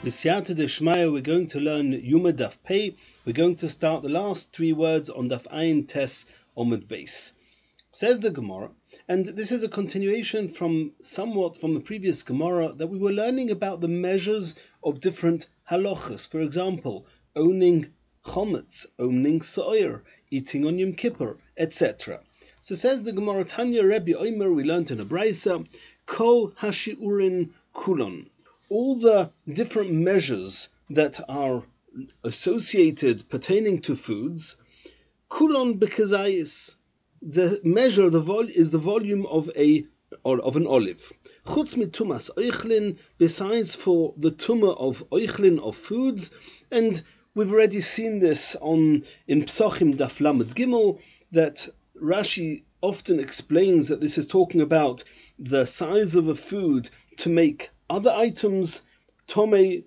B'siyata d'shmaya, we're going to learn Yoma Daf Pei. We're going to start the last three words on Daf Ayin Tes Omid Beis. Says the Gemara, and this is a continuation somewhat from the previous Gemara, that we were learning about the measures of different halachas. For example, owning chometz, owning sa'ir, eating on Yom Kippur, etc. So says the Gemara, Tanya Rabbi Omer, we learned in a Braisa, Kol hashiurin kulon. All the different measures that are associated pertaining to foods, kulon bekazayis. The measure, is the volume of an olive. Chutz mit tumas oichlin, besides for the tumah of oichlin, of foods, and we've already seen this in Psachim Daf Lamed Gimel, that Rashi often explains that this is talking about the size of a food to make other items tomei.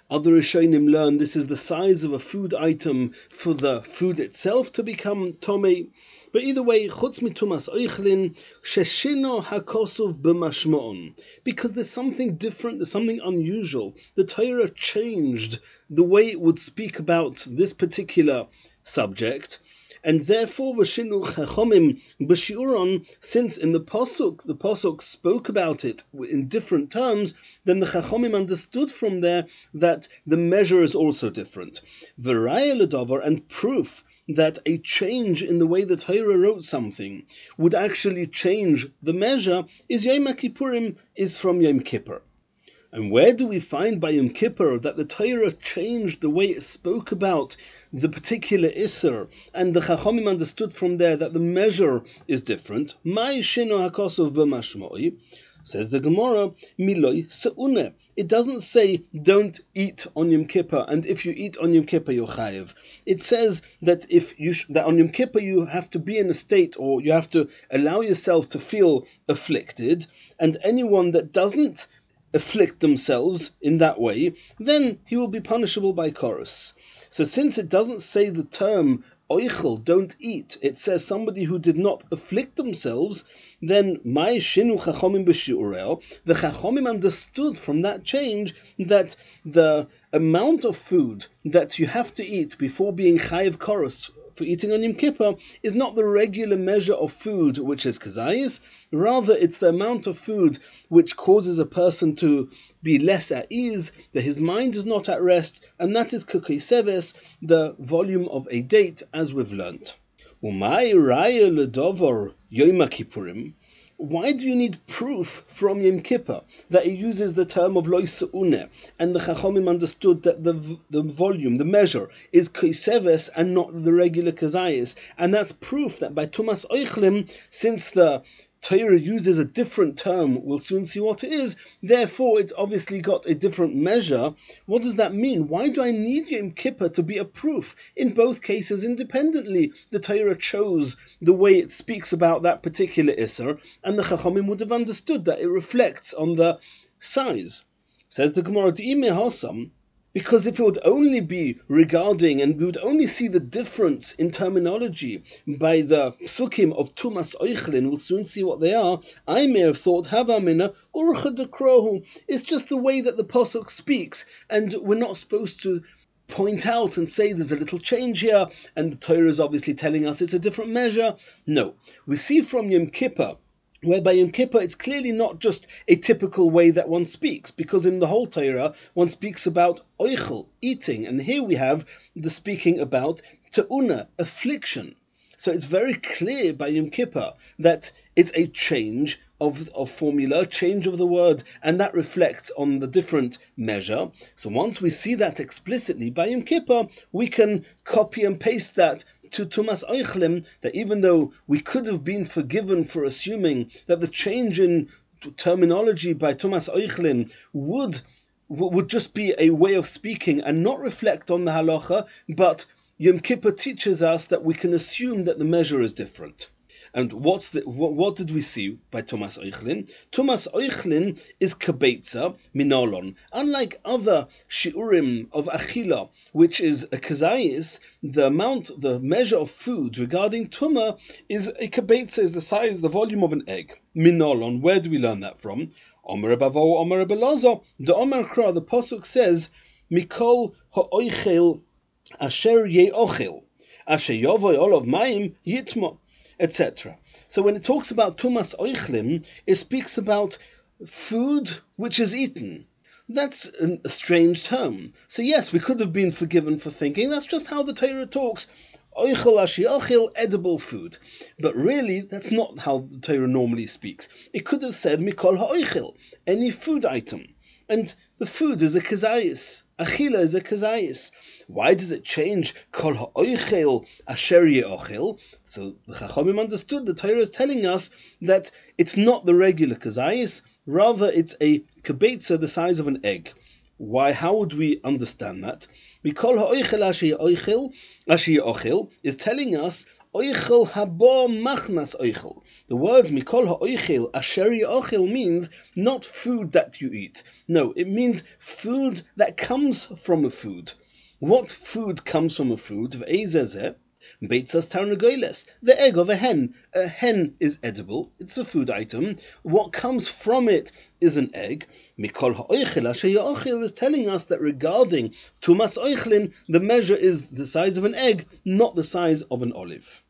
Other Rishonim learn this is the size of a food item for the food itself to become tomei. But either way, chutz mitumas oichlin sheshino hakosov b'mashma'on, because there's something different, there's something unusual. The Torah changed the way it would speak about this particular subject, and therefore v'shinu chachomim b'shiuron, since in the pasuk spoke about it in different terms, then the chachomim understood from there that the measure is also different. V'raya l'davar, and proof that a change in the way the Torah wrote something would actually change the measure is Yom Kippurim, is from Yom Kippur. And where do we find by Yom Kippur that the Torah changed the way it spoke about the particular Isser, and the Chachomim understood from there that the measure is different? Mai shino hakosov b'mashmoi, says the Gemara, miloi se'une. It doesn't say don't eat on Yom Kippur, and if you eat on Yom Kippur you're chayiv. It says that that on Yom Kippur you have to be in a state, or you have to allow yourself to feel afflicted, and anyone that doesn't afflict themselves in that way, then he will be punishable by chorus. So since it doesn't say the term oichel, don't eat, it says somebody who did not afflict themselves, then my shinu chachomim b'shiureo, the chachomim understood from that change that the amount of food that you have to eat before being chayiv chorus for eating on Yom Kippur is not the regular measure of food, which is kazayis. Rather, it's the amount of food which causes a person to be less at ease, that his mind is not at rest, and that is kukei the volume of a date, as we've learnt. Umay raya ledovar Yom Kippurim. Why do you need proof from Yom Kippur that it uses the term of loy se'une, and the Chachomim understood that the volume, the measure, is kaiseves and not the regular kazayis, and that's proof that by tumas oichlim, since the Torah uses a different term, we'll soon see what it is, therefore it's obviously got a different measure. What does that mean? Why do I need Yom Kippur to be a proof? In both cases, independently, the Torah chose the way it speaks about that particular Isser, and the Chachomim would have understood that it reflects on the size. Says the Gemara, D'ime hasam, because if it would only be regarding, and we would only see the difference in terminology by the psukim of Tumas Oichlin, we'll soon see what they are, I may have thought, Havamina, Urcha Dekrohu, it's just the way that the pasuk speaks, and we're not supposed to point out and say there's a little change here, and the Torah is obviously telling us it's a different measure. No, we see from Yom Kippur, whereby Yom Kippur it's clearly not just a typical way that one speaks, because in the whole Torah one speaks about oichel, eating, and here we have the speaking about te'una, affliction. So it's very clear by Yom Kippur that it's a change of formula, change of the word, and that reflects on the different measure. So once we see that explicitly by Yom Kippur, we can copy and paste that to Tumas Oichlim, that even though we could have been forgiven for assuming that the change in terminology by Tumas Oichlin would just be a way of speaking and not reflect on the halacha, but Yom Kippur teaches us that we can assume that the measure is different. And what did we see by Tumas Oichlin? Tumas Oichlin is kabeitza minolon. Unlike other shiurim of achila, which is a kazayis, the measure of food regarding tuma is a kabeitza, is the size, the volume of an egg. Minolon, where do we learn that from? Omer Bavo, Omer Belozo, the Omer Kra, the Pasuk says, Mikol ha'oichel asher ye'ochel, asher yovoy olav mayim yitmo, etc. So when it talks about tumas oichlim, it speaks about food which is eaten. That's a strange term. So yes, we could have been forgiven for thinking that's just how the Torah talks. Oichel ashi ochel, edible food. But really, that's not how the Torah normally speaks. It could have said mikol ha'oichel, any food item. And the food is a kazayis. Achila is a kazayis. Why does it change kol ha'oichel asher ye'ochel? So the Chachamim understood the Torah is telling us that it's not the regular kazayis, rather it's a kibetza the size of an egg. Why? How would we understand that? Mikol ha'oichel asher ye'ochel is telling us oichel habo machnas oichel. The words mikol ha'oichel asher ye'ochel means not food that you eat. No, it means food that comes from a food. What food comes from a food? V'ezezeh, beitzas tarnagoles, the egg of a hen. A hen is edible, it's a food item. What comes from it is an egg. Mikol ha'oichel asher ye'ochel is telling us that regarding tumas oichlin, the measure is the size of an egg, not the size of an olive.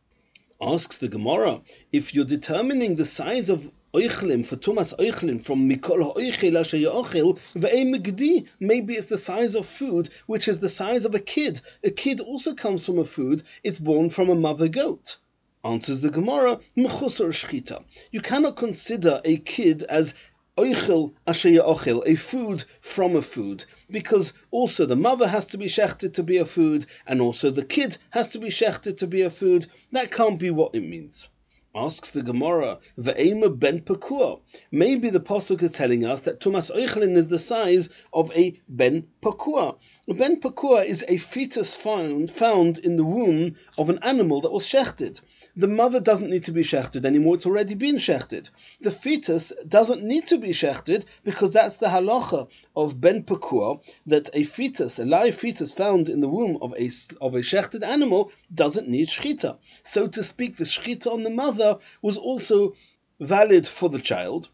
Asks the Gemara, if you're determining the size of oichlim for tumas oichlin from mikol ha'oichel asher ye'ochel ve'ei megdi, maybe it's the size of food which is the size of a kid. A kid also comes from a food, it's born from a mother goat. Answers the Gemara, mechusar shlita. You cannot consider a kid as oichel asher ye'ochel, a food from a food, because also the mother has to be shechted to be a food, and also the kid has to be shechted to be a food. That can't be what it means. Asks the Gemara, Ve'ema ben pakua. Maybe the Pasuk is telling us that Tumas Oichlin is the size of a ben pakua. A ben pakua is a fetus found in the womb of an animal that was shechted. The mother doesn't need to be shechted anymore, it's already been shechted. The fetus doesn't need to be shechted because that's the halacha of ben pakua, that a fetus, a live fetus found in the womb of a shechted animal doesn't need shlita. So to speak, the shlita on the mother was also valid for the child.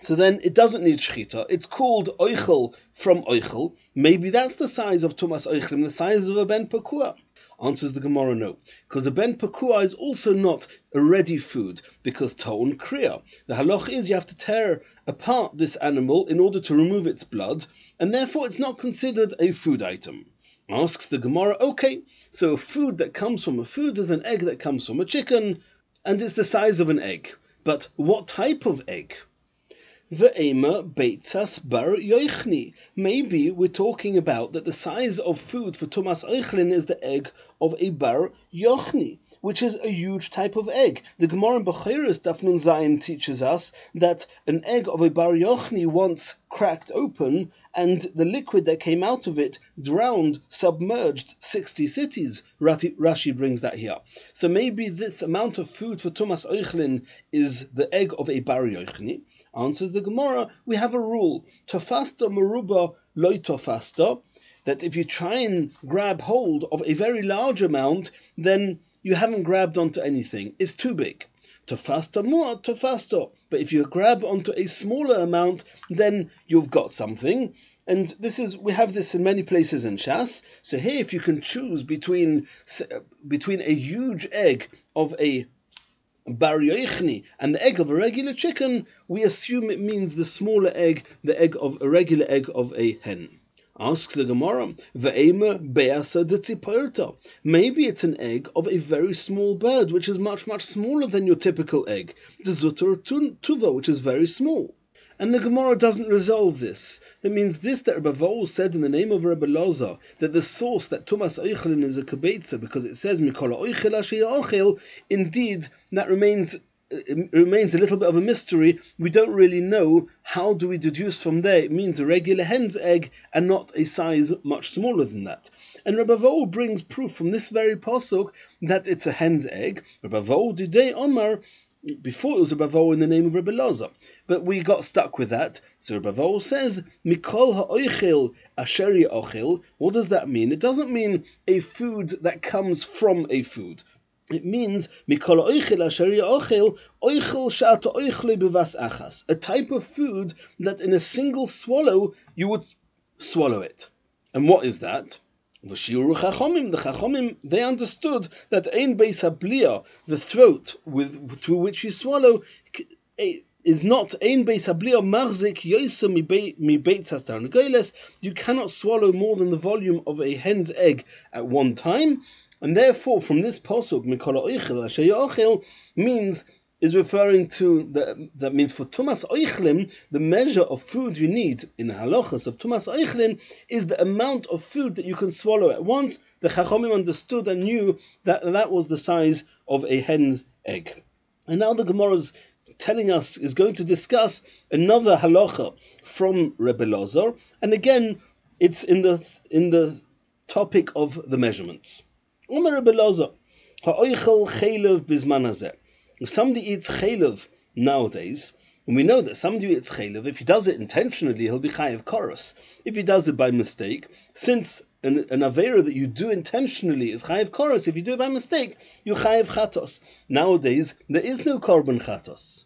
So then it doesn't need shlita. It's called oichel from oichel. Maybe that's the size of tumas oichlim, the size of a ben pakua. Answers the Gemara, no. Because a ben pakua is also not a ready food, because ta'on kriya. The halach is you have to tear apart this animal in order to remove its blood, and therefore it's not considered a food item. Asks the Gemara, okay, so a food that comes from a food is an egg that comes from a chicken, and it's the size of an egg. But what type of egg? Ve'ema beitzas bar yoichni. Maybe we're talking about that the size of food for tumas oichlin is the egg of a bar yochni, which is a huge type of egg. The Gemara in Bechiris Daf Nun Zayin teaches us that an egg of a bar yochni once cracked open, and the liquid that came out of it drowned, submerged 60 cities. Rashi brings that here. So maybe this amount of food for tumas oichlin is the egg of a bar yochni. Answers the Gemara, we have a rule, tofasta meruba loy tofasta, that if you try and grab hold of a very large amount, then you haven't grabbed onto anything. It's too big. Tofasta mua tofasta. But if you grab onto a smaller amount, then you've got something. And we have this in many places in Shas. So here, if you can choose between a huge egg of a bar yoichni and the egg of a regular chicken, we assume it means the smaller egg, the egg of a regular egg of a hen. Asks the Gemara, Ve'ema be'asa detziporta. Maybe it's an egg of a very small bird, which is much, much smaller than your typical egg. The zutter tuva, which is very small. And the Gemara doesn't resolve this. That means this, that Rabbi said in the name of Rabbi Loza, that the source that tumas oichlin is a kibetza, because it says mikol oichel asher ye'ochel, indeed, that remains a little bit of a mystery. We don't really know how do we deduce from there it means a regular hen's egg and not a size much smaller than that. And Rabbi Vo brings proof from this very pasuk that it's a hen's egg. Rabbi Vo didei Omar. Before it was Rabbi Vo in the name of Rabbi Loza, but we got stuck with that. So Rabbi Vo says, Mikol ha'oichel asher ye'ochel. What does that mean? It doesn't mean a food that comes from a food. It means mikol oichel asher ya'ochel oichel she'ata oichle bevas achas, a type of food that in a single swallow you would swallow it. And what is that? V'shiuru chachomim, the chachomim, they understood that ein beis hablia, the throat through which you swallow, is not ein beis hablia marzik yoisa mi beitz hastarnagoles. You cannot swallow more than the volume of a hen's egg at one time. And therefore, from this pasuk, mikol oichel asher ya'ochel is referring to that means for tumas oichlim, the measure of food you need in halachas of tumas oichlim is the amount of food that you can swallow at once. The chachomim understood and knew that was the size of a hen's egg. And now the Gemara is going to discuss another halacha from Rebbe Lazar, and again it's in the topic of the measurements. Omer Rebbe Lazar, ha'oichel chelev bizman hazeh. If somebody eats chelev nowadays, and we know that somebody who eats chelev, if he does it intentionally, he'll be chayav koros. If he does it by mistake, since an avera that you do intentionally is chayav koros, if you do it by mistake, you chayav chatos. Nowadays, there is no korban chatos.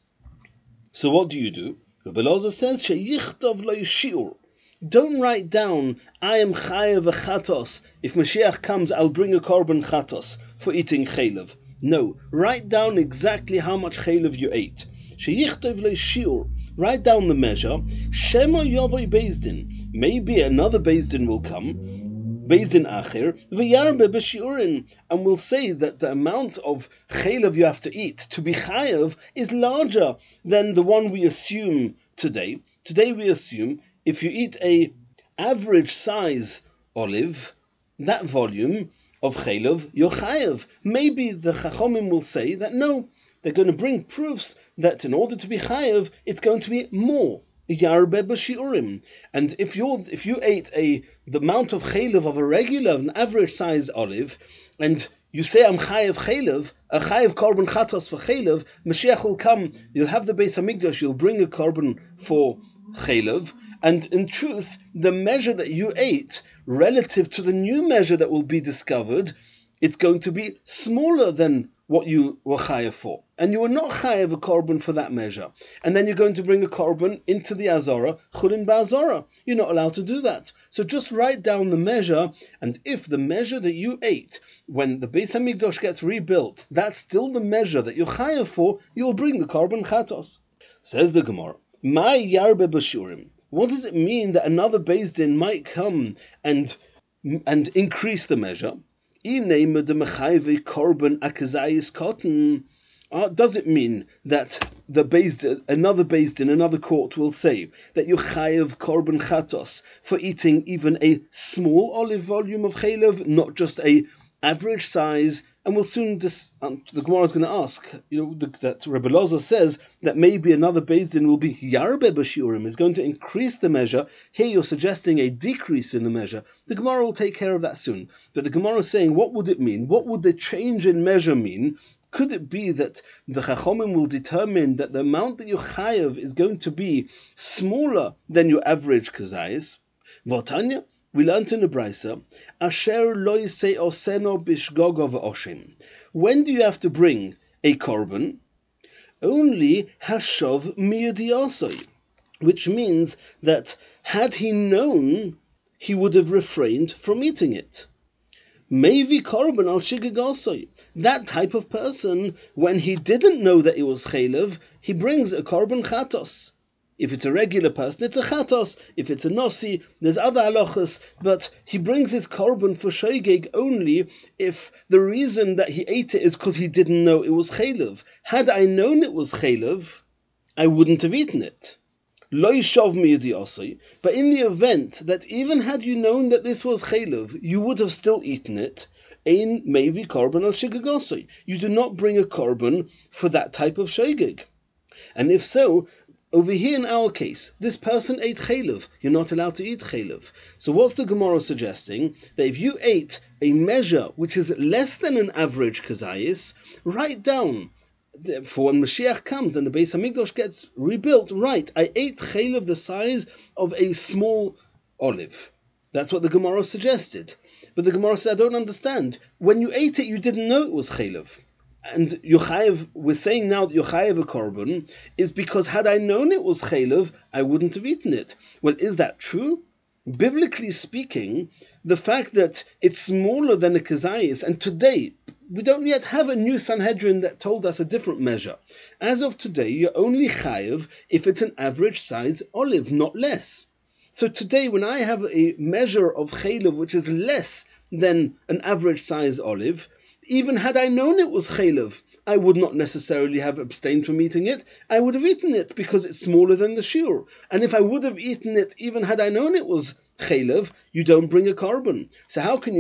So what do? Rabbi Loza says, sheyichtov lo shiur. Don't write down, I am chayav chatos. If Mashiach comes, I'll bring a korban chatos for eating chelev. No, write down exactly how much chelev you ate. Sheyichtov lo shiur. Write down the measure. Shema yavoy bezdin. Maybe another bezdin will come. Bezdin acher. V'yarbe b'shiurin. And will say that the amount of chelev you have to eat to be chayav is larger than the one we assume today. Today we assume if you eat a average size olive, that volume of chelev, you're chayav. Maybe the chachomim will say that no, they're going to bring proofs that in order to be chayav, it's going to be more. Yarbe b'shiurim. And if you ate the amount of chelev of a regular, an average size olive, and you say I'm chayav chelev, a chayav korban chatos for chelev, Mashiach will come, you'll have the Beis Hamikdash, you'll bring a korban for chelev, and in truth, the measure that you ate, relative to the new measure that will be discovered, it's going to be smaller than what you were chayav for. And you were not chayav a korban for that measure. And then you're going to bring a korban into the Azara, chulin ba'azara. You're not allowed to do that. So just write down the measure, and if the measure that you ate when the Beis Hamikdash gets rebuilt, that's still the measure that you're chayav for, you'll bring the korban chatos. Says the Gemara, Ma yarbe b'shurim. What does it mean that another Beis Din might come and increase the measure? Does it mean that another Beis Din, another court will say that you chayav korban chatos for eating even a small olive volume of chelev, not just a average size? And we'll soon the Gemara is going to ask, that Rabbi Loza says that maybe another Beis Din will be yarbe b'shiurim, is going to increase the measure. Here you're suggesting a decrease in the measure. The Gemara will take care of that soon. But the Gemara is saying, what would it mean? What would the change in measure mean? Could it be that the Chachomim will determine that the amount that you chayav is going to be smaller than your average kazayis? V'otanya, we learned in the Brisa, Asher lo yisei oseno bishgogo v'oshim. When do you have to bring a korban? Only hashov miyadiasoi, which means that had he known, he would have refrained from eating it. Maybe korban al shigagosoi. That type of person, when he didn't know that it was chelev, he brings a korban chatos. If it's a regular person, it's a chatos. If it's a nosi, there's other halachas, but he brings his korban for shogeg only if the reason that he ate it is because he didn't know it was chelev. Had I known it was chelev, I wouldn't have eaten it. Lo yishov miyadi osoi. But in the event that even had you known that this was chelev, you would have still eaten it. Ein mevi korban al shigagosoi. You do not bring a korban for that type of shogeg. And if so, over here in our case, this person ate chelev. You're not allowed to eat chelev. So what's the Gemara suggesting? That if you ate a measure which is less than an average kazayis, write down, for when Mashiach comes and the Beis Hamikdash gets rebuilt, right, I ate chelev the size of a small olive. That's what the Gemara suggested. But the Gemara said, I don't understand. When you ate it, you didn't know it was chelev. and we're saying now that Yochayev a korban is because had I known it was chaylev, I wouldn't have eaten it. Well, is that true? Biblically speaking, the fact that it's smaller than a kazayis, and today we don't yet have a new Sanhedrin that told us a different measure. As of today, you're only chayev if it's an average size olive, not less. So today, when I have a measure of chaylev which is less than an average size olive, even had I known it was chaylev, I would not necessarily have abstained from eating it. I would have eaten it because it's smaller than the shiur. And if I would have eaten it, even had I known it was chaylev, you don't bring a korban. So how can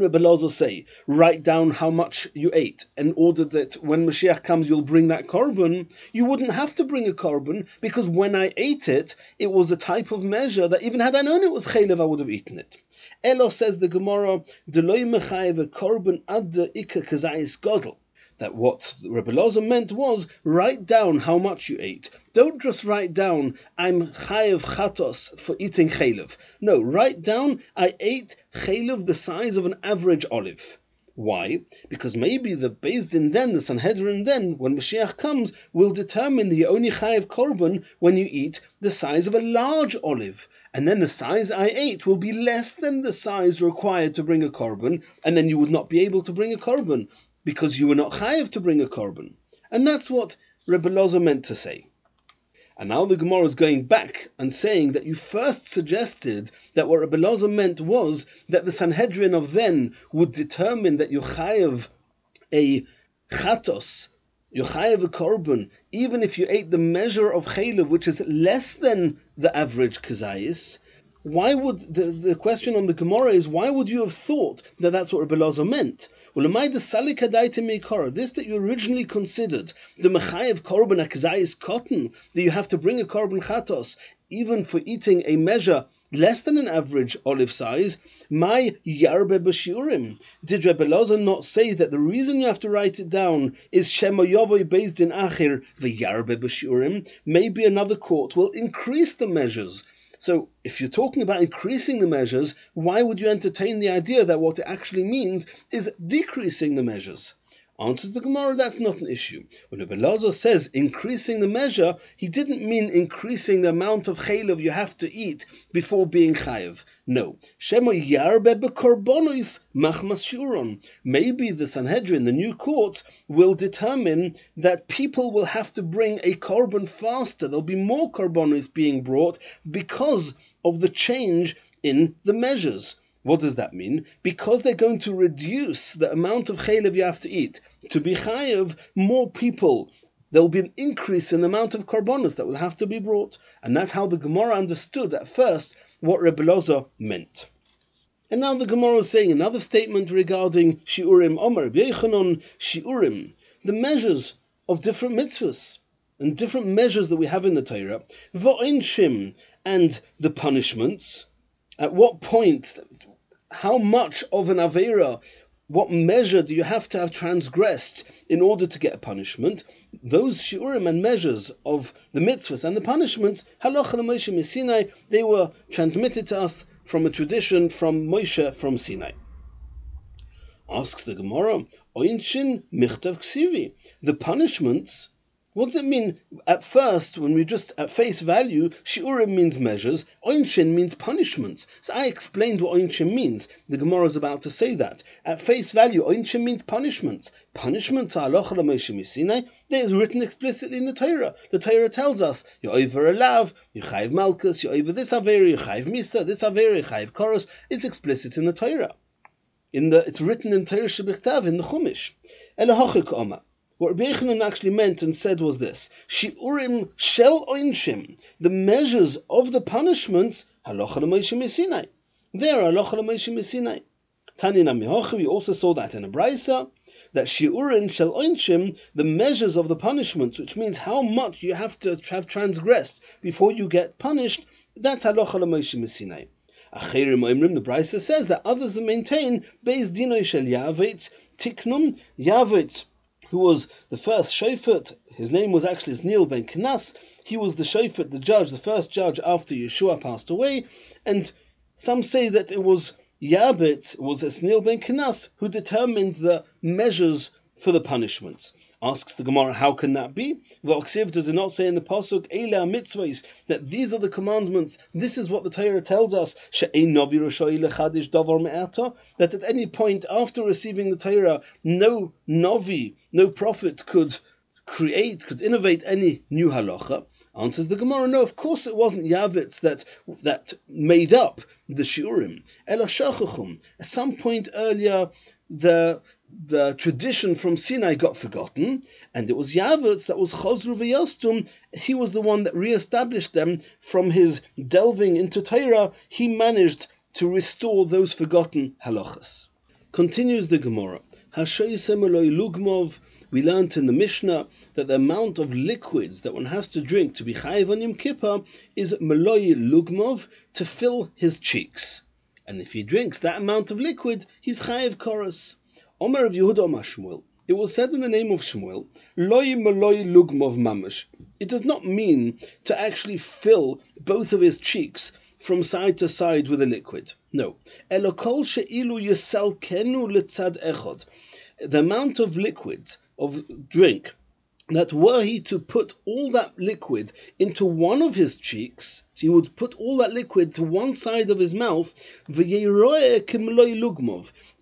Rabbi Lozo say, write down how much you ate in order that when Mashiach comes you'll bring that korban? You wouldn't have to bring a korban because when I ate it, it was a type of measure that even had I known it was chaylev, I would have eaten it. Elo, says the Gemara, Deloi mechayev korban ad de ika kazayis godel. That what Rabbi Lozo meant was, write down how much you ate. Don't just write down, I'm chayev chatos for eating chaylev. No, write down, I ate chaylev the size of an average olive. Why? Because maybe the Beis Din then, the Sanhedrin then, when Mashiach comes, will determine the only chayev korban when you eat the size of a large olive. And then the size I ate will be less than the size required to bring a korban, and then you would not be able to bring a korban, because you were not chayev to bring a korban. And that's what Rabbi Lozo meant to say. And now the Gemara is going back and saying that you first suggested that what Rabbi Lozo meant was that the Sanhedrin of then would determine that you chayev a chatos, you chayev a korban, even if you ate the measure of chaylev, which is less than the average kazayis. Why would, the question on the Gemara is, why would you have thought that that's what Rabbi Lozo meant? Well, this that you originally considered, the mechayev korban akzayis cotton, that you have to bring a korban chatos, even for eating a measure less than an average olive size, my yarbe b'shiurim. Did Rabbi Lozo not say that the reason you have to write it down is shema yovoy beis din achir v'yarbe b'shiurim? Maybe another court will increase the measures. So, if you're talking about increasing the measures, why would you entertain the idea that what it actually means is decreasing the measures? Answers the Gemara, that's not an issue. When Rabbi Lozo says increasing the measure, he didn't mean increasing the amount of chaylev you have to eat before being chayev. No. Shema yarbe bekorbonos machmas shuron. Maybe the Sanhedrin, the new court, will determine that people will have to bring a korban faster. There'll be more korbanos being brought because of the change in the measures. What does that mean? Because they're going to reduce the amount of chaylev you have to eat. To be chayev, more people. There will be an increase in the amount of korbanos that will have to be brought. And that's how the Gemara understood at first what Rabbi Lozo meant. And now the Gemara is saying another statement regarding shiurim. Omer Rabbi Yochanan, shiurim, the measures of different mitzvahs and different measures that we have in the Torah, v'oinshim, and the punishments. At what point, how much of an aveira, what measure do you have to have transgressed in order to get a punishment? Those shiurim and measures of the mitzvahs and the punishments, halacha l'Moshe Sinai, they were transmitted to us from a tradition from Moshe from Sinai. Asks the Gemara, oinshin michtav ksivi, the punishments. What does it mean? At first, when we just, at face value, shiurim means measures, oinshin means punishments. So I explained what oinshin means. The Gemara is about to say that. At face value, oinshin means punishments. Punishments are halacha l'Moshe Sinai. They is written explicitly in the Torah. The Torah tells us, you over a lav, you chayiv malchus, you over this avera, you chayiv misa, this avera, you chayiv koros. It's explicit in the Torah. It's written in Torah shebichtav, in the Chumash. Elahachik Omar. What Rabbi Yochanan actually meant and said was this: shiurim shel oinshim, the measures of the punishments, halacha l'Moshe Sinai. They are halacha l'Moshe Sinai. Tanina mihocha, we also saw that in a braysa, that shiurim shel oinshim, the measures of the punishments, which means how much you have to have transgressed before you get punished, that's halacha l'Moshe Sinai. Achirim oimrim, the braysa says that others maintain beis dinoi shel yavetz tiknum yavetz, who was the first shofet. His name was actually Znil ben Knas. He was the shofet, the judge, the first judge after Yeshua passed away. And some say that it was Yabet, it was Znil ben Knas, who determined the measures for the punishments. Asks the Gemara, how can that be? V'oksiv, does it not say in the pasuk Eila mitzvahs that these are the commandments? This is what the Torah tells us. She'ein navi rashai lechadish davar me'ata, that at any point after receiving the Torah, no navi, no prophet could innovate any new halacha. Answers the Gemara, no, of course it wasn't Yavitz that made up the Shiurim. Ela shachachum. At some point earlier, the tradition from Sinai got forgotten, and it was Yavitz that was Chozru v'Yostum. He was the one that re-established them from his delving into Torah. He managed to restore those forgotten halachas. Continues the Gemara. Hashoyisem eloi lugmov. We learnt in the Mishnah that the amount of liquids that one has to drink to be chayiv on Yom Kippur is meloi lugmov, to fill his cheeks. And if he drinks that amount of liquid, he's chayiv koros. Omer of Yehuda Omer Shmuel. It was said in the name of Shmuel, Loi meloi lugmov mamash. It does not mean to actually fill both of his cheeks from side to side with a liquid. No. Elokol she'ilu yisalkenu letzad echod. The amount of liquid, of drink, that were he to put all that liquid into one of his cheeks, he would put all that liquid to one side of his mouth, it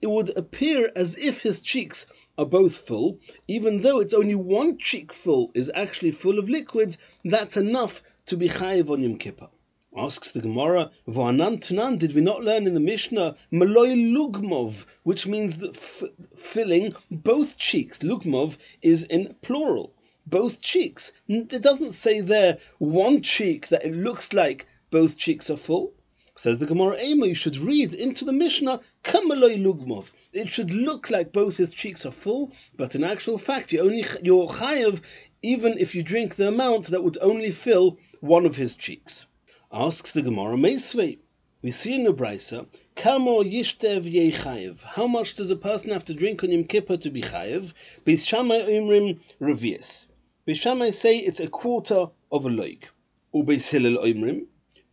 would appear as if his cheeks are both full, even though it's only one cheek full is actually full of liquids. That's enough to be chayiv on Yom Kippur. Asks the Gemara, V'anan Tanan, did we not learn in the Mishnah, Meloi Lugmov, which means that filling both cheeks. Lugmov is in plural, both cheeks. It doesn't say there one cheek that it looks like both cheeks are full. Says the Gemara, Ema, you should read into the Mishnah, Kameloi Lugmov. It should look like both his cheeks are full, but in actual fact, you're chayav even if you drink the amount that would only fill one of his cheeks. Asks the Gemara, Meisvei. We see in the Brisa, Kamo yishtev yechayev. How much does a person have to drink on Yom Kippur to be chayev? Beis Shammai oimrim revius. Beis Shammai say it's a quarter of a loig. Ubeis Hillel oimrim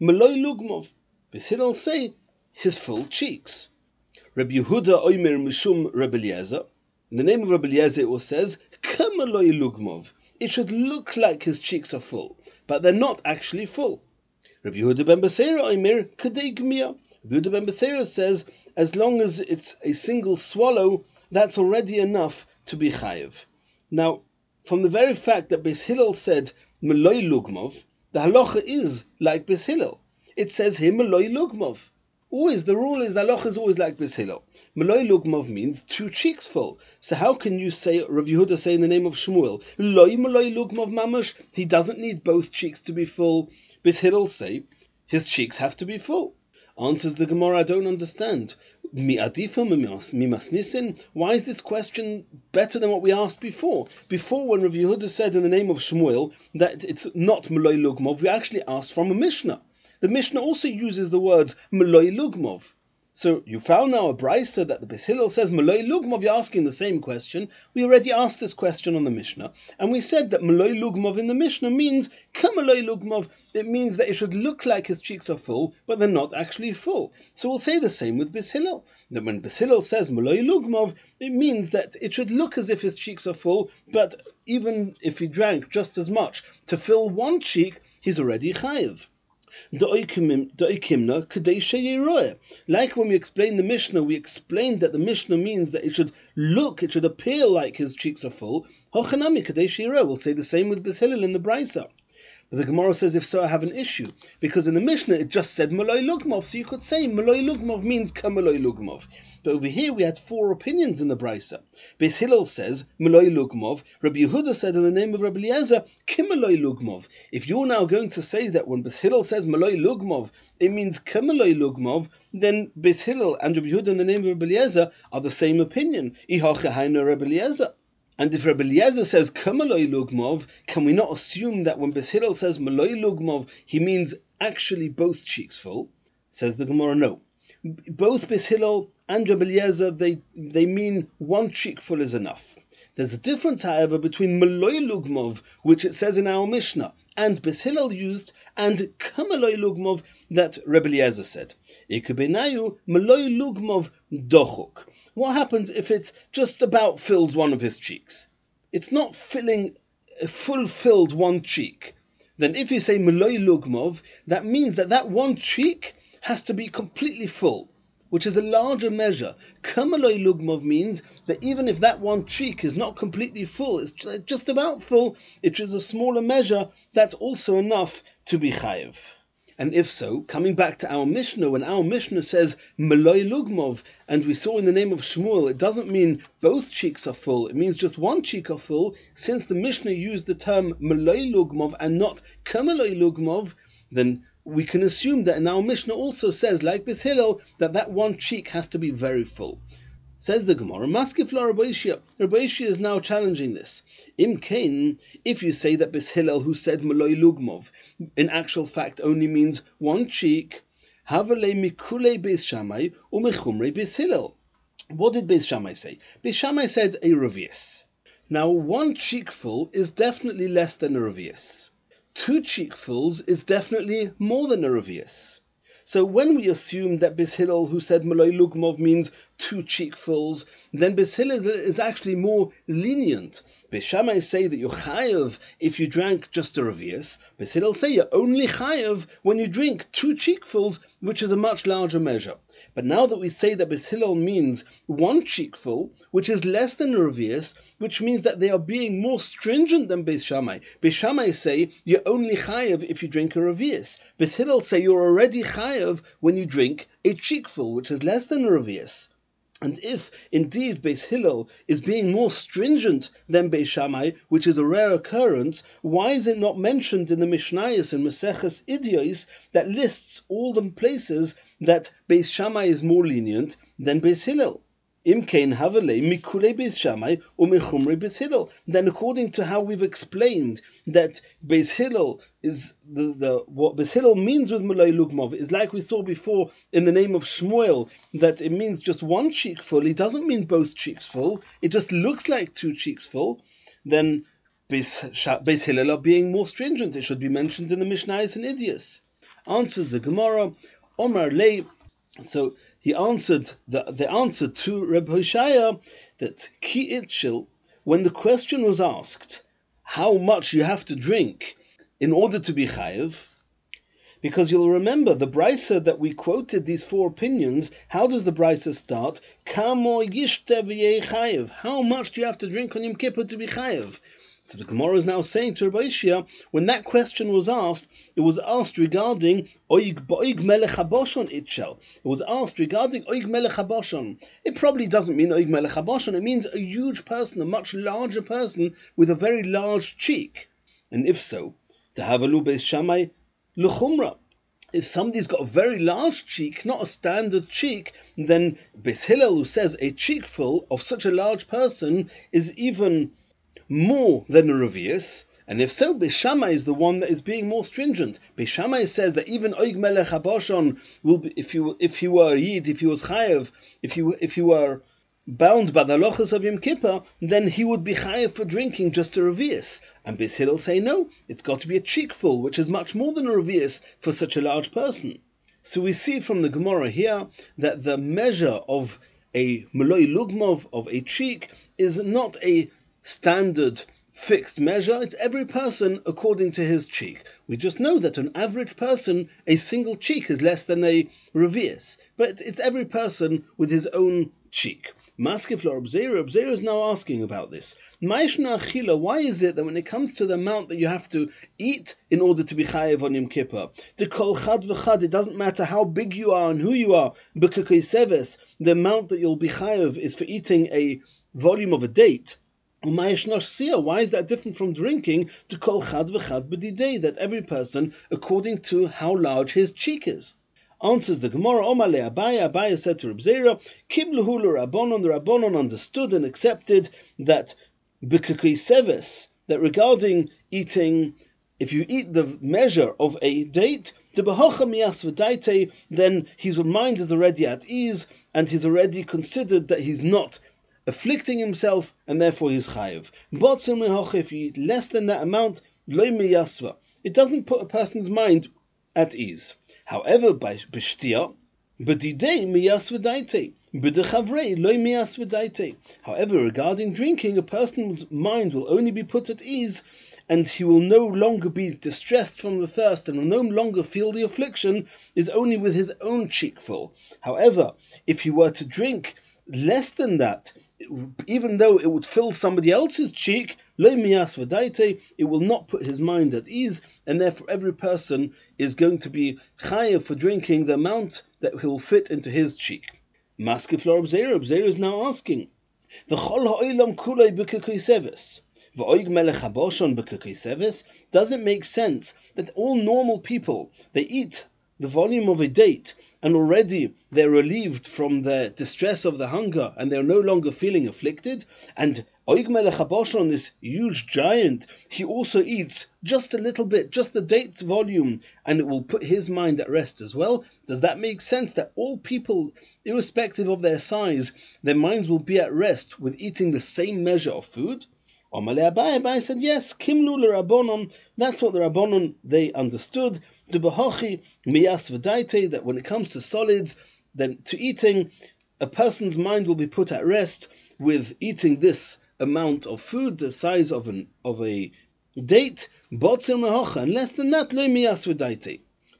meloi lugmov. Beis Hillel say his full cheeks. Rabbi Yehuda oimer mishum Rabbi Eliezer. In the name of Rabbi Eliezer, it says Kameloi lugmov. It should look like his cheeks are full, but they're not actually full. Rabbi Yehuda ben Beseira oimer kadei gmia. Rabbi Yehuda ben Beseira says, as long as it's a single swallow, that's already enough to be chayiv. Now, from the very fact that Beis Hillel said meloi lugmov, the halacha is like Beis Hillel. It says here meloi lugmov. Always, the rule is the halacha is always like Beis Hillel. Meloi lugmov means two cheeks full. So how can you say, Rav Yehuda say in the name of Shmuel, loi meloi lugmov mamash? He doesn't need both cheeks to be full. Beis Hillel say his cheeks have to be full. Answers the Gemara, I don't understand. Mi adifa mi masnisin? Why is this question better than what we asked before? Before, when Rav Yehuda said in the name of Shmuel that it's not meloi lugmov, we actually asked from a Mishnah. The Mishnah also uses the words meloi lugmov. So you found now a brisa that the Beis Hillel says meloi lugmov. You're asking the same question. We already asked this question on the Mishnah, and we said that meloi lugmov in the Mishnah means kameloi lugmov. It means that it should look like his cheeks are full, but they're not actually full. So we'll say the same with Beis Hillel. That when Beis Hillel says meloi lugmov, it means that it should look as if his cheeks are full, but even if he drank just as much to fill one cheek, he's already chayiv. Like when we explained the Mishnah, we explained that the Mishnah means that it should appear like his cheeks are full. We'll say the same with Beis Hillel in the Brisa. But the Gemara says, if so, I have an issue. Because in the Mishnah, it just said meloi lugmov. So you could say meloi lugmov means kameloi lugmov. But over here, we had four opinions in the Brisa. Beis Hillel says meloi lugmov. Rabbi Yehuda said in the name of Rabbi Eliezer, kimeloi lugmov. If you're now going to say that when Beis Hillel says meloi lugmov, it means kameloi lugmov, then Beis Hillel and Rabbi Yehuda in the name of Rabbi Eliezer are the same opinion. Ihacha hainu Rabbi Eliezer. And if Rabbi Eliezer says kameloi lugmov, can we not assume that when Beis Hillel says meloi lugmov, he means actually both cheeks full? Says the Gemara, no. Both Beis Hillel and Rabbi Eliezer, they mean one cheek full is enough. There's a difference, however, between meloi lugmov, which it says in our Mishnah, and Beis Hillel used, and kameloi lugmov that Rabbi Eliezer said. Ikebenayu meloi lugmov dochuk. What happens if it just about fills one of his cheeks? It's not fulfilled one cheek. Then if you say meloi lugmov, that means that one cheek has to be completely full, which is a larger measure. Kamaloi lugmov means that even if that one cheek is not completely full, it's just about full, it is a smaller measure, that's also enough to be chayiv. And if so, coming back to our Mishnah, when our Mishnah says meloi lugmov, and we saw in the name of Shmuel, it doesn't mean both cheeks are full, it means just one cheek are full. Since the Mishnah used the term meloi lugmov and not kamaloi lugmov, then we can assume that in our Mishnah also says, like Bis Hillel, that one cheek has to be very full. Says the Gemara, Maskif la Rabbi Shiur. Rabbi Shiur is now challenging this. Im Kain, if you say that Bis Hillel, who said meloi lugmov, in actual fact only means one cheek, Havale mikule Beis Shammai umechumre Bis Hillel. What did Beis Shammai say? Beis Shammai said a revius. Now, one cheekful is definitely less than a revius. Two cheekfuls is definitely more than a revius. So when we assume that Bis Hillel, who said meloi lugmov, means two cheekfuls, then Bis Hillel is actually more lenient. Beis Shammai say that you're chayav if you drank just a revius. Bis Hillel say you're only chayav when you drink two cheekfuls, which is a much larger measure. But now that we say that Bis Hillel means one cheekful, which is less than a revius, which means that they are being more stringent than Beis Shammai. Beis Shammai say you're only chayav if you drink a revius. Bis Hillel say you're already chayav when you drink a cheekful, which is less than a revius. And if indeed Beis Hillel is being more stringent than Beis Shammai, which is a rare occurrence, why is it not mentioned in the Mishnayos in Masechet Yoma that lists all the places that Beis Shammai is more lenient than Beis Hillel? Im kein havale mikule Beis Shammai umechumre Beis Hillel. Then, according to how we've explained that Beis Hillel is what Beis Hillel means with meloi lugmov is like we saw before in the name of Shmuel, that it means just one cheek full. It doesn't mean both cheeks full. It just looks like two cheeks full. Then Beis Hillel are being more stringent. It should be mentioned in the Mishnayos and Idiyos. Answers the Gemara, Omar Lei. So he answered the answer to Rabbi Hoshaya that ki itchil, when the question was asked how much you have to drink in order to be chayiv, because you'll remember the brisa that we quoted these four opinions. How does the brisa start? Kamo yishte v'yei chayiv. How much do you have to drink on Yom Kippur to be chayiv? So the Gemara is now saying to Rabbi Shiur, when that question was asked, it was asked regarding Oig Melech HaBoshon itchel. It was asked regarding Oig Melech HaBoshon. It probably doesn't mean Oig Melech HaBoshon. It means a huge person, a much larger person with a very large cheek. And if so, to have a Beis Shammai l'chumra. If somebody's got a very large cheek, not a standard cheek, then Beis Hillel, who says a cheekful of such a large person is even more than a revius, and if so, Beis Shammai is the one that is being more stringent. Beis Shammai says that even Oig Melech HaBoshon will be, if he were a Yid, if he was chayav, if he were bound by the halachos of Yom Kippur, then he would be chayav for drinking just a revius. And Beis Hillel say no, it's got to be a cheekful, which is much more than a revius for such a large person. So we see from the Gemara here that the measure of a meloi lugmov, of a cheek, is not a standard fixed measure. It's every person according to his cheek. We just know that an average person, a single cheek is less than a revius, but it's every person with his own cheek. Maskif la Rabbi is now asking about this. Why is it that when it comes to the amount that you have to eat in order to be chayev on Yom Kippur, to kol chad v'chad, it doesn't matter how big you are and who you are, the amount that you'll be chayev is for eating a volume of a date. Why is that different from drinking to kol chad v'chad b'didei, that every person according to how large his cheek is? Answers the Gemara, Omar le Abaye said to Reb Zera, Kibluhu l'Rabbanon, the Rabbanon understood and accepted that b'kukei seves, that regarding eating, if you eat the measure of a date, then his mind is already at ease, and he's already considered that he's not afflicting himself, and therefore he's chayiv. If you eat less than that amount, it doesn't put a person's mind at ease. However, by b'shtia, b'didei miyasva daite, However, regarding drinking, a person's mind will only be put at ease, and he will no longer be distressed from the thirst and will no longer feel the affliction, is only with his own cheek full. However, if he were to drink less than that, even though it would fill somebody else's cheek, it will not put his mind at ease, and therefore every person is going to be chayav for drinking the amount that will fit into his cheek. Maskif Lor Rabbi is now asking, does it make sense that all normal people, they eat the volume of a date, and already they're relieved from the distress of the hunger, and they're no longer feeling afflicted? And Oig Melech HaBoshan, this huge giant, he also eats just a little bit, just the date's volume, and it will put his mind at rest as well. Does that make sense that all people, irrespective of their size, their minds will be at rest with eating the same measure of food? Abai said, yes, Kimlu l'Rabbonon, that's what the Rabbonon, they understood. That when it comes to solids, then to eating, a person's mind will be put at rest with eating this amount of food, the size of a date, and less than that,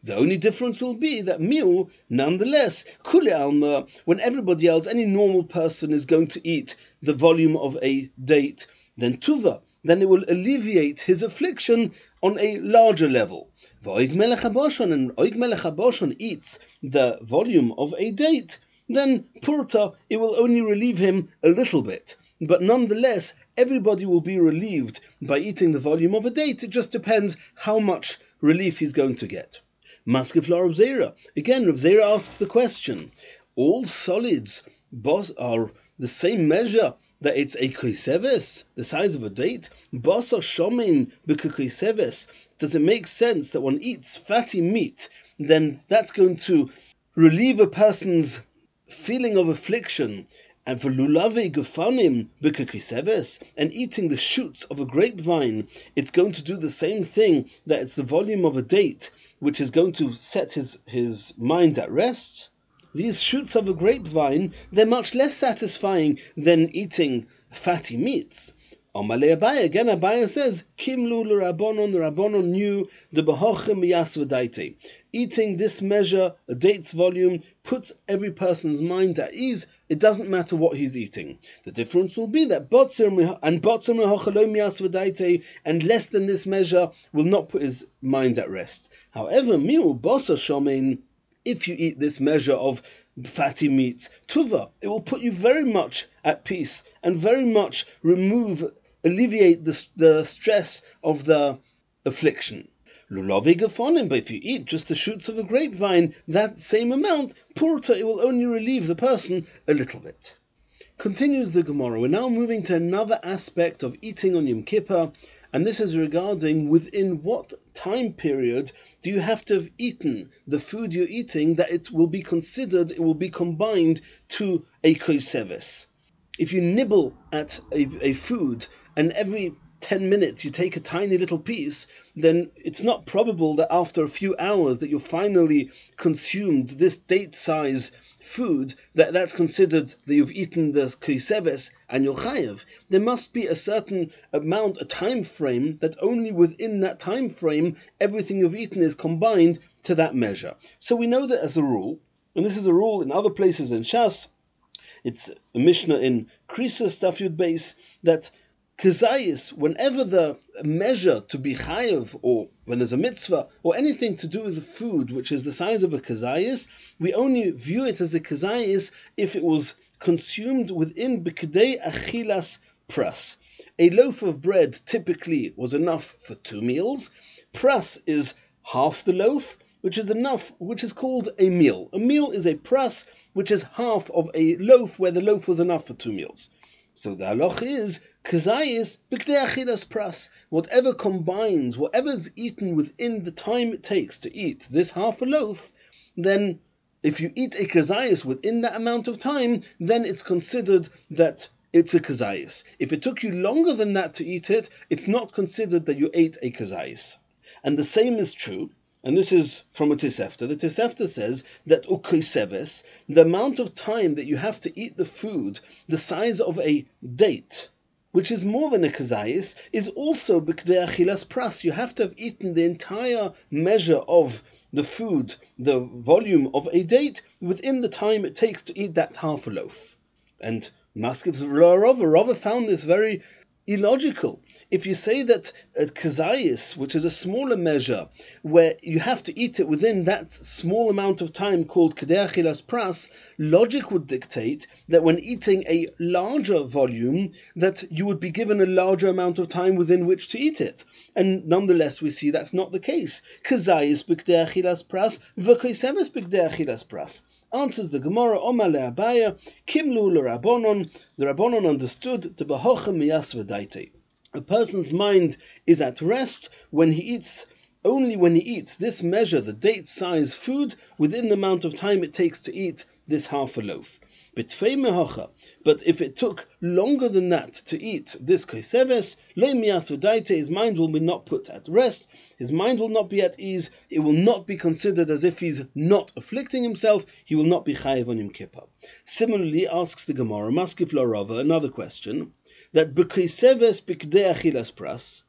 the only difference will be that miu, nonetheless, kule alma, when everybody else, any normal person is going to eat the volume of a date, then tuva, then it will alleviate his affliction on a larger level. V'oig melech haboshan, and oig melech haboshan eats the volume of a date, then purta, it will only relieve him a little bit. But nonetheless, everybody will be relieved by eating the volume of a date. It just depends how much relief he's going to get. Maskif Lor Rabbi again, Rav Zera asks the question, all solids are the same measure, that it's a koiseves, the size of a date? Basa shomin b'koiseves. Does it make sense that one eats fatty meat, then that's going to relieve a person's feeling of affliction? And for lulavi gufanim b'koiseves, and eating the shoots of a grapevine, it's going to do the same thing, that it's the volume of a date, which is going to set his mind at rest? These shoots of a grapevine, they're much less satisfying than eating fatty meats. Amalei Abai, again Abai says, Kimlu l'Rabbonon, the Rabbonon knew the behochem yasvadaite. Eating this measure, a date's volume, puts every person's mind at ease. It doesn't matter what he's eating. The difference will be that and less than this measure will not put his mind at rest. However, miu bosa shomein, if you eat this measure of fatty meats, tuva, it will put you very much at peace and very much alleviate the stress of the affliction. Lulavi gafonim, but if you eat just the shoots of a grapevine, that same amount, purta, it will only relieve the person a little bit. Continues the Gemara. We're now moving to another aspect of eating on Yom Kippur, and this is regarding within what time period do you have to have eaten the food you're eating that it will be considered, it will be combined to a koiseves. If you nibble at a food and every 10 minutes you take a tiny little piece, then it's not probable that after a few hours that you finally consumed this date size food, that's considered that you've eaten the koiseves and you're chayav. There must be a certain amount, a time frame, that only within that time frame everything you've eaten is combined to that measure. So we know that as a rule, and this is a rule in other places in Shas, it's a Mishnah in Krisus Daf Yud Beis, that Kazayis, whenever the measure to be chayav, or when there's a mitzvah, or anything to do with the food which is the size of a kazayis, we only view it as a kazayis if it was consumed within b'kedei achilas pras. A loaf of bread typically was enough for 2 meals. Pras is half the loaf, which is enough, which is called a meal. A meal is a pras, which is half of a loaf, where the loaf was enough for 2 meals. So the halach is kazayis b'kedei achilas pras. Whatever combines, whatever is eaten within the time it takes to eat this half a loaf, then if you eat a kazayis within that amount of time, then it's considered that it's a kazayis. If it took you longer than that to eat it, it's not considered that you ate a kazayis. And the same is true And this is from a Tosefta. The Tosefta says that ukoiseves, the amount of time that you have to eat the food, the size of a date, which is more than a kazayis, is also b'kdei achilas pras. You have to have eaten the entire measure of the food, the volume of a date, within the time it takes to eat that half a loaf. And Rava found this very illogical. If you say that a kazayis, which is a smaller measure, where you have to eat it within that small amount of time called kedei achilas pras, logic would dictate that when eating a larger volume, that you would be given a larger amount of time within which to eat it. And nonetheless, we see that's not the case. Kazayis b'kedei achilas pras, v'koiseves b'kedei achilas pras. Answers the Gemara, Omar le'Abaya, Kimlu le'Rabbonon. The Rabbonon understood the Behocha miyas v'daite. A person's mind is at rest when he eats, only when he eats this measure, the date-size food, within the amount of time it takes to eat this half a loaf. B'tfei mehocha. But if it took longer than that to eat this koiseves, lo miyas v'daite, his mind will be not put at rest, his mind will not be at ease, it will not be considered as if he's not afflicting himself, he will not be chayiv on Yom Kippur. Similarly, asks the Gemara, Maskif lo Rava, another question, that b'koiseves b'kedei achilas pras,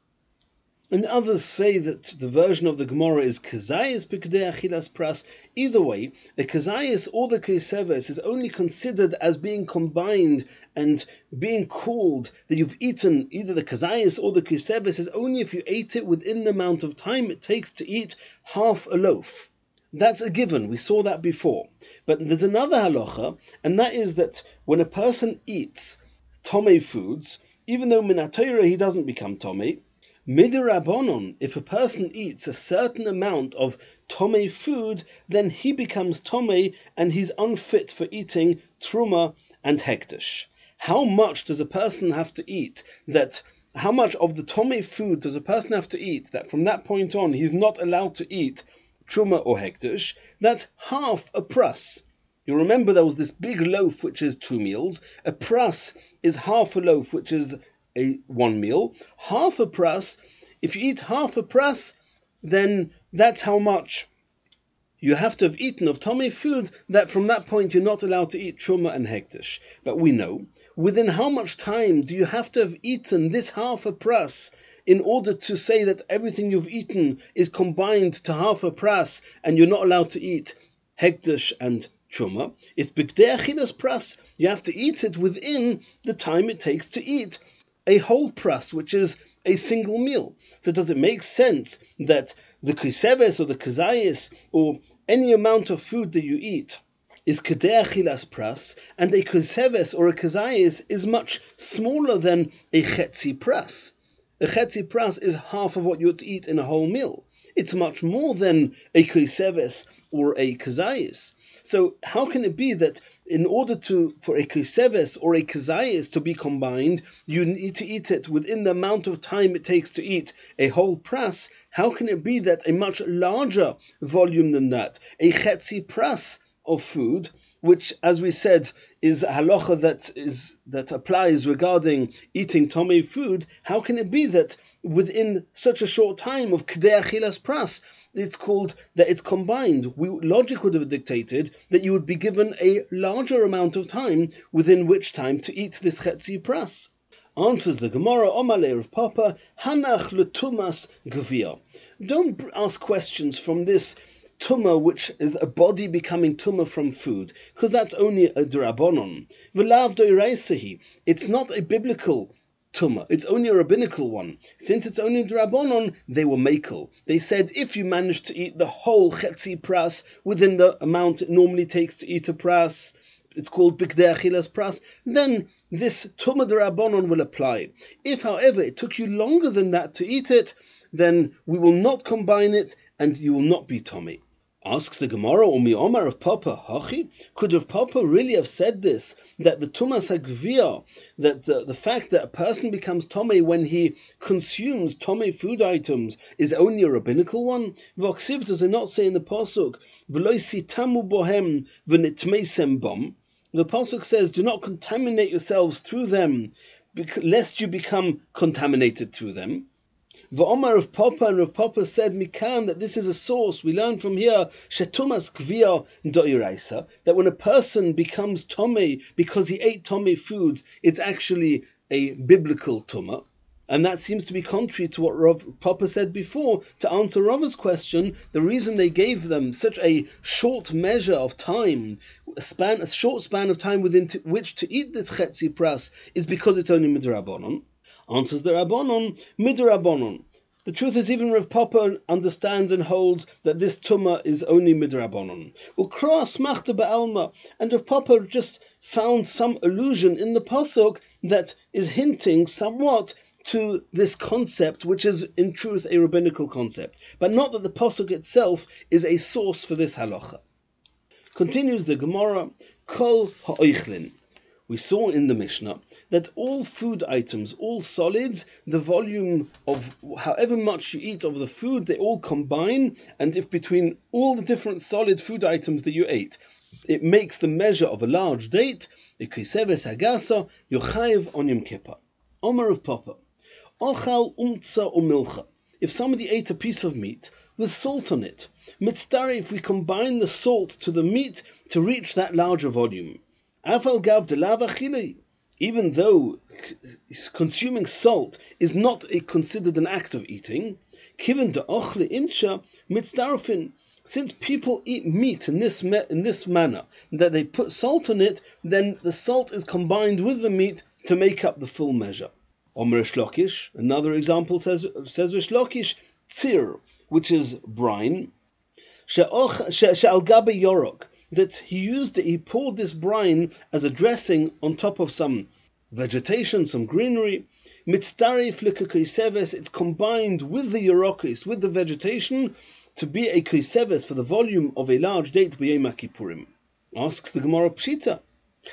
and others say that the version of the Gemara is kazayis b'kedei achilas pras. Either way, the kazayis or the koiseves is only considered as being combined and being called that you've eaten either the kazayis or the koiseves is only if you ate it within the amount of time it takes to eat half a loaf. That's a given, we saw that before. But there's another halacha, and that is that when a person eats tomei foods, even though min haTorah he doesn't become tomei, Midirabbonon, if a person eats a certain amount of tomei food, then he becomes tomei and he's unfit for eating truma and hekdesh. How much does a person have to eat how much of the tomei food does a person have to eat that from that point on he's not allowed to eat truma or hekdesh? That's half a pras. You remember there was this big loaf which is 2 meals. A pras is half a loaf which is one meal. Half a pras, if you eat half a pras, then that's how much you have to have eaten of tomei food, that from that point you're not allowed to eat truma and hekdesh. But we know, within how much time do you have to have eaten this half a pras in order to say that everything you've eaten is combined to half a pras and you're not allowed to eat hekdesh and truma? It's b'kedei achilas pras. You have to eat it within the time it takes to eat a whole pras, which is a single meal. So does it make sense that the koiseves or the kazayis or any amount of food that you eat is kedei achilas pras, and a koiseves or a kazayis is much smaller than a chetzi pras? A chetzi pras is half of what you would eat in a whole meal. It's much more than a koiseves or a kazayis. So how can it be that in order for a koiseves or a kazayis to be combined, you need to eat it within the amount of time it takes to eat a whole pras? How can it be that a much larger volume than that, a chetzi pras of food, which, as we said, is a halacha that applies regarding eating tomei food, how can it be that within such a short time of kedei achilas pras, it's called that it's combined? Logic would have dictated that you would be given a larger amount of time within which time to eat this chetzi pras. Answers the Gemara, Omale of Papa, Hanach letumas gvia. Don't ask questions from this tumah, which is a body becoming tumah from food, because that's only a drabonon. V'lav doiraisehi. It's not a biblical tumah, it's only a rabbinical one. Since it's only drabonon, they were makel. They said if you manage to eat the whole chetzi pras within the amount it normally takes to eat a pras, it's called b'kedei achilas pras, then this tumah drabonon will apply. If, however, it took you longer than that to eat it, then we will not combine it and you will not be tomei. Asks the Gemara, Umi Omar of Papa, Hachi? Could Rav Papa really have said this? That the tumas hagvia, that the fact that a person becomes tomei when he consumes tomei food items is only a rabbinical one? V'oksiv, does it not say in the pasuk, V'loi sitamu bohem v'nitmeisem bom? The pasuk says, do not contaminate yourselves through them, lest you become contaminated through them. V'omar of Papa, and Rav Papa said, Mikan, that this is a source. We learn from here, Shetumas Kvia Doiraisa, that when a person becomes Tomei because he ate Tomei foods, it's actually a biblical Tumah. And that seems to be contrary to what Rav Papa said before. To answer Rava's question, the reason they gave them such a short measure of time, a short span of time within which to eat this Chetzi Pras, is because it's only Midrabanon. Answers the Rabbanon, Midrabanon. The truth is, even Rav Papa understands and holds that this Tumah is only Midrabanon. Ukra smachta ba'alma, and Rav Papa just found some allusion in the pasuk that is hinting somewhat to this concept, which is in truth a rabbinical concept, but not that the pasuk itself is a source for this halacha. Continues the Gemara, Kol ha'oichlin. We saw in the Mishnah that all food items, all solids, the volume of however much you eat of the food, they all combine, and if between all the different solid food items that you ate, it makes the measure of a large date, Ikoseves Hagasa, Yochayev on Yom Kippur. Omer of Papa. Ochal umtza umilcha. If somebody ate a piece of meat with salt on it, mitztari, if we combine the salt to the meat to reach that larger volume. Afal gav de lava chile. Even though consuming salt is not considered an act of eating, kiven de ochle insha mitzdarfin. Since people eat meat in this manner, that they put salt on it, then the salt is combined with the meat to make up the full measure. Omer Rish Lakish, another example says Rish Lakish, tzir, which is brine, she'al gabe yorok, that he poured this brine as a dressing on top of some vegetation, some greenery. Mitztari flika koiseves, it's combined with the yorokis, with the vegetation, to be a koiseves for the volume of a large date b'yom Kippurim. Asks the Gemara Pshita,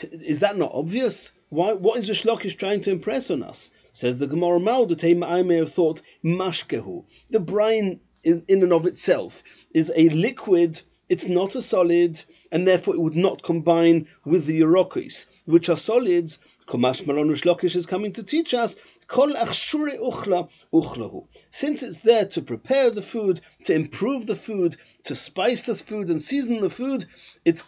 is that not obvious? What is Rish Lakish trying to impress on us? Says the Gemara Ma'udutei, I may have thought mashkehu. The brine in and of itself is a liquid, it's not a solid, and therefore it would not combine with the yorokis, which are solids. Komash Malon Rish Lakish is coming to teach us, kol achshure uchla uchlahu. Since it's there to prepare the food, to improve the food, to spice the food and season the food, it's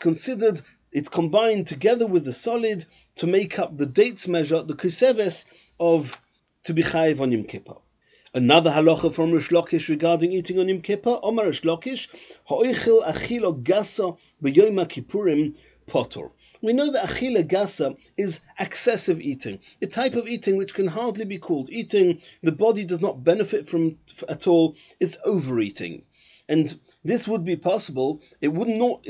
combined together with the solid to make up the dates measure, the kuseves, of to be chayiv on Yom Kippur. Another halacha from Rish Lakish regarding eating on Yom Kippur, Omar Rish Lakish, ha'oichel achila gasa b'yom Kippurim potor. We know that achila gasa is excessive eating, a type of eating which can hardly be called eating, the body does not benefit from at all, is overeating. And this would be possible, it would not,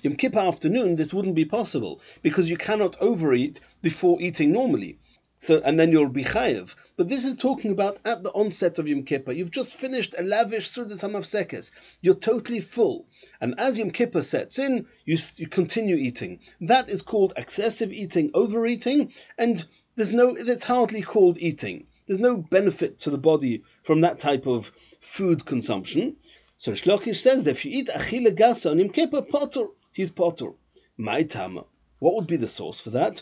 Yom Kippur afternoon, this wouldn't be possible, because you cannot overeat before eating normally. So, and then you'll be chayiv. But this is talking about at the onset of Yom Kippur. You've just finished a lavish Sudas HaMafsekes. You're totally full. And as Yom Kippur sets in, you continue eating. That is called excessive eating, overeating, and it's hardly called eating. There's no benefit to the body from that type of food consumption. So Rish Lakish says that if you eat achila gasa on Yom Kippur, potur, he's potur. My tama. What would be the source for that?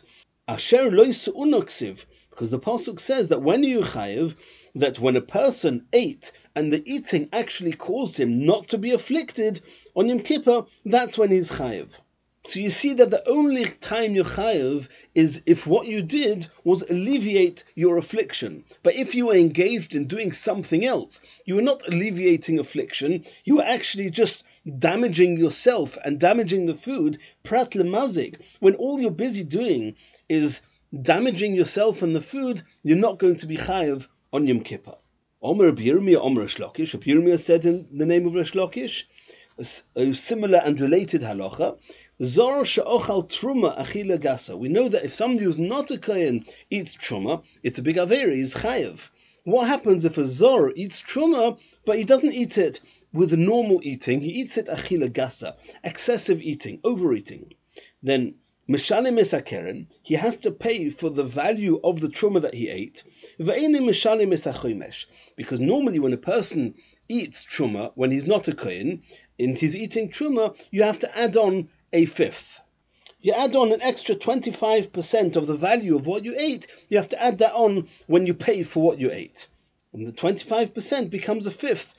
Asher lois unoksiv, because the pasuk says that when you chayiv, that when a person ate and the eating actually caused him not to be afflicted on Yom Kippur, that's when he's chayiv. So you see that the only time you're chayiv is if what you did was alleviate your affliction. But if you were engaged in doing something else, you were not alleviating affliction, you were actually just damaging yourself and damaging the food, prat lemazik. When all you're busy doing is damaging yourself and the food, you're not going to be chayiv on Yom Kippur. Omer Rabbi Yirmiyah, Omer Rish Lakish. Rabbi Yirmiyah said in the name of Rish Lakish, a similar and related halacha, Zor she'ochal truma achila gasa. We know that if somebody who's not a kohen eats truma, it's a big avera, he's chayiv. What happens if a zor eats truma, but he doesn't eat it with normal eating, he eats it achila gasa, excessive eating, overeating? Then Mishalim esakeren, he has to pay for the value of the truma that he ate. Ve'eini mishalim esachomesh, because normally when a person eats truma, when he's not a kohen, and he's eating truma, you have to add on a fifth. You add on an extra 25% of the value of what you ate, you have to add that on when you pay for what you ate. And the 25% becomes a fifth